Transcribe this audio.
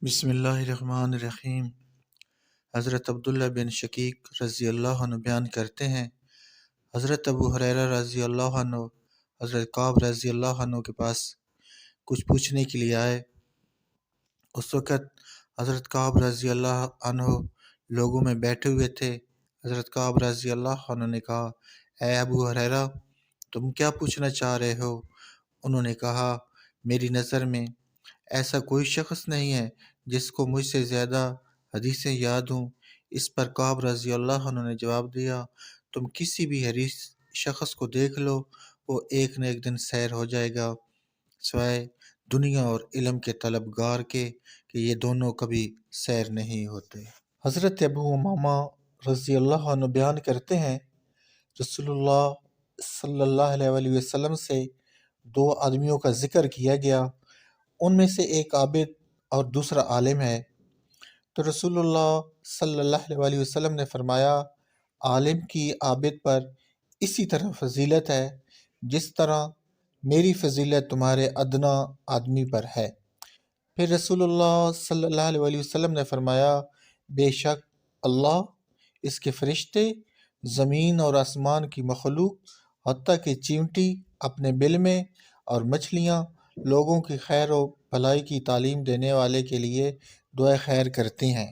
بسم اللہ الرحمن الرحیم۔ حضرت عبداللہ بن شقیق رضی اللہ عنہ بیان کرتے ہیں، حضرت ابو ہریرہ رضی اللہ عنہ حضرت کعب رضی اللہ عنہ کے پاس کچھ پوچھنے کے لیے آئے۔ اس وقت حضرت کعب رضی اللہ عنہ لوگوں میں بیٹھے ہوئے تھے۔ حضرت کعب رضی اللہ عنہ نے کہا، اے ابو ہریرہ، تم کیا پوچھنا چاہ رہے ہو؟ انہوں نے کہا، میری نظر میں ایسا کوئی شخص نہیں ہے جس کو مجھ سے زیادہ حدیثیں یاد ہوں۔ اس پر کعب رضی اللہ عنہ نے جواب دیا، تم کسی بھی حدیث شخص کو دیکھ لو، وہ ایک نہ ایک دن سیر ہو جائے گا، سوائے دنیا اور علم کے طلبگار کے کہ یہ دونوں کبھی سیر نہیں ہوتے۔ حضرت ابو امامہ رضی اللہ عنہ بیان کرتے ہیں، رسول اللہ صلی اللہ علیہ وآلہ وسلم سے دو آدمیوں کا ذکر کیا گیا، ان میں سے ایک عابد اور دوسرا عالم ہے۔ تو رسول اللہ صلی اللہ علیہ وآلہ وسلم نے فرمایا، عالم کی عابد پر اسی طرح فضیلت ہے جس طرح میری فضیلت تمہارے ادنا آدمی پر ہے۔ پھر رسول اللہ صلی اللہ علیہ وآلہ وسلم نے فرمایا، بے شک اللہ، اس کے فرشتے، زمین اور آسمان کی مخلوق، حتیٰ کہ چیونٹی اپنے بل میں، اور مچھلیاں لوگوں کی خیر و بھلائی کی تعلیم دینے والے کے لیے دعائے خیر کرتی ہیں۔